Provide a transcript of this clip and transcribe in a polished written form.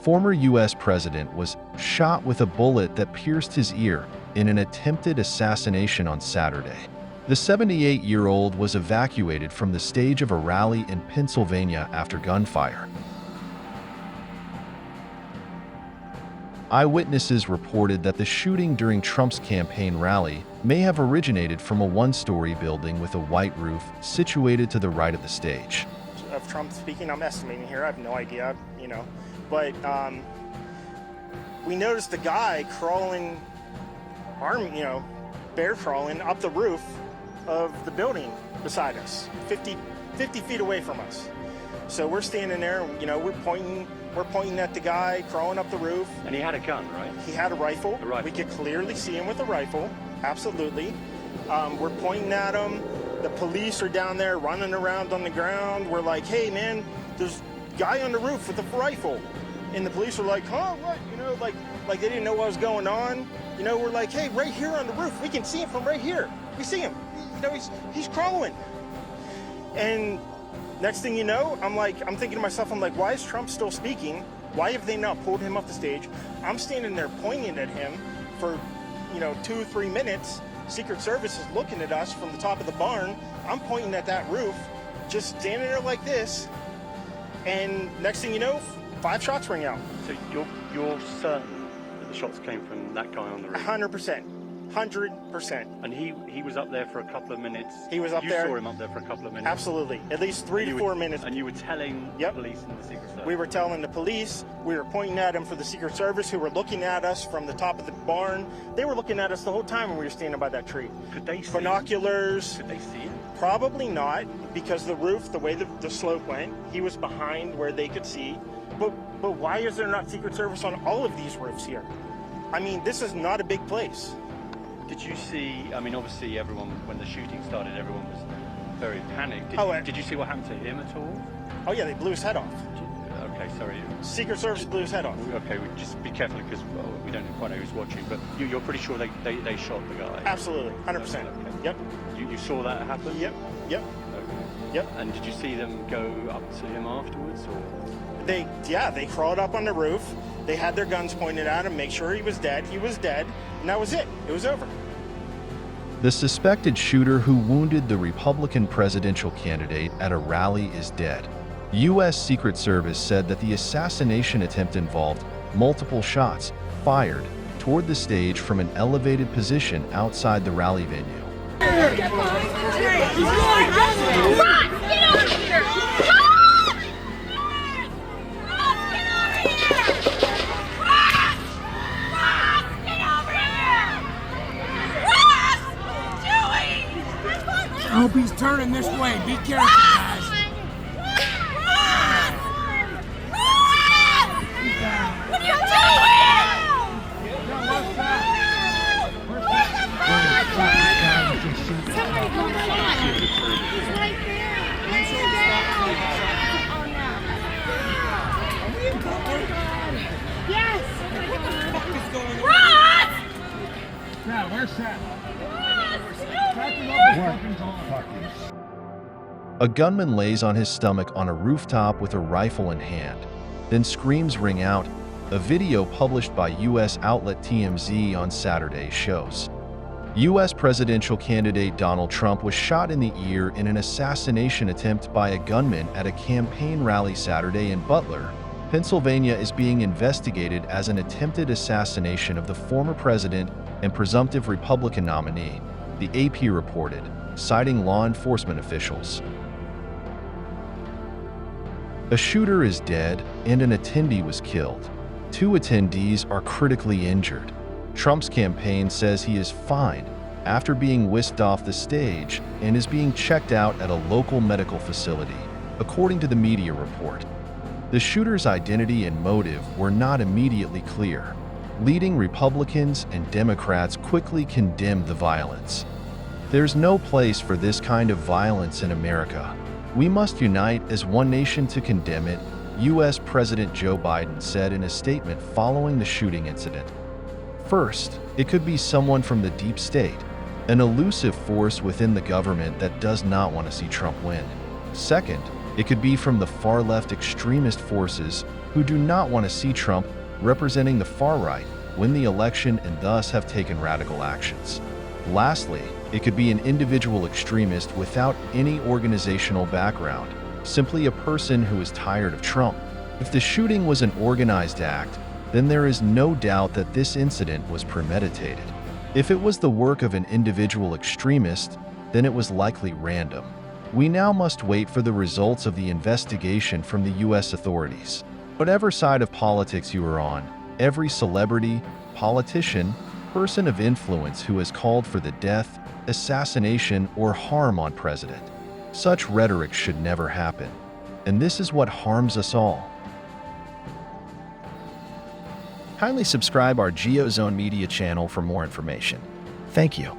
former U.S. president was shot with a bullet that pierced his ear in an attempted assassination on Saturday. The 78-year-old was evacuated from the stage of a rally in Pennsylvania after gunfire. Eyewitnesses reported that the shooting during Trump's campaign rally may have originated from a one-story building with a white roof situated to the right of the stage. Of Trump speaking, I'm estimating here, I have no idea, but we noticed the guy crawling, bear crawling up the roof of the building beside us, 50 feet away from us. So we're standing there, we're pointing at the guy crawling up the roof. And he had a gun, right? He had a rifle. A rifle. We could clearly see him with a rifle, absolutely. We're pointing at him. The police are down there running around on the ground. We're like, hey man, there's a guy on the roof with a rifle. And the police are like, huh, what? Like they didn't know what was going on. We're like, hey, right here on the roof, we can see him from right here. We see him, he's crawling. And next thing you know, I'm thinking to myself, why is Trump still speaking? Why have they not pulled him off the stage? I'm standing there pointing at him for, 2 or 3 minutes. Secret Service is looking at us from the top of the barn. I'm pointing at that roof, just standing there like this. And next thing you know, 5 shots ring out. So you're certain that the shots came from that guy on the roof? 100%. 100%. And he was up there for a couple of minutes? He was up there. You saw him up there for a couple of minutes? Absolutely. At least 3 to 4 minutes. And you were telling the police and the Secret Service? We were telling the police. We were pointing at him for the Secret Service, who were looking at us from the top of the barn. They were looking at us the whole time when we were standing by that tree. Could they see binoculars? Could they see him? Probably not, because the roof, the way the slope went, he was behind where they could see. But why is there not Secret Service on all of these roofs here? This is not a big place. Did you see, obviously everyone, when the shooting started, everyone was very panicked. Did you see what happened to him at all? Oh yeah, they blew his head off. Okay, sorry. Secret Service blew his head off. Okay, just be careful because we don't quite know who's watching, but you're pretty sure they shot the guy? Absolutely, 100%. Okay. Yep. You saw that happen? Yep. Okay. Yep. And did you see them go up to him afterwards, or? They crawled up on the roof. They had their guns pointed at him, make sure he was dead. He was dead, and that was it. It was over. The suspected shooter who wounded the Republican presidential candidate at a rally is dead. U.S. Secret Service said that the assassination attempt involved multiple shots fired toward the stage from an elevated position outside the rally venue. Get over here! I hope he's turning this way. Be careful, guys. What are you doing? Somebody go on. He's right there. Yes. What the fuck is going on? Ross! Now, where's Sam? A gunman lays on his stomach on a rooftop with a rifle in hand. Then screams ring out. A video published by U.S. outlet TMZ on Saturday shows U.S. presidential candidate Donald Trump was shot in the ear in an assassination attempt by a gunman at a campaign rally Saturday in Butler, Pennsylvania is being investigated as an attempted assassination of the former president and presumptive Republican nominee, the AP reported, citing law enforcement officials. A shooter is dead and an attendee was killed. 2 attendees are critically injured. Trump's campaign says he is fine after being whisked off the stage and is being checked out at a local medical facility, according to the media report. The shooter's identity and motive were not immediately clear. Leading Republicans and Democrats quickly condemned the violence. There's no place for this kind of violence in America. We must unite as one nation to condemn it, U.S. President Joe Biden said in a statement following the shooting incident. First, it could be someone from the deep state, an elusive force within the government that does not want to see Trump win. Second, it could be from the far-left extremist forces who do not want to see Trump representing the far right win the election and thus have taken radical actions. Lastly, it could be an individual extremist without any organizational background, simply a person who is tired of Trump. If the shooting was an organized act, then there is no doubt that this incident was premeditated. If it was the work of an individual extremist, then it was likely random. We now must wait for the results of the investigation from the U.S. authorities. Whatever side of politics you are on, every celebrity, politician, person of influence who has called for the death, assassination, or harm on president. Such rhetoric should never happen. And this is what harms us all. Kindly subscribe our Geo Zone Media channel for more information. Thank you.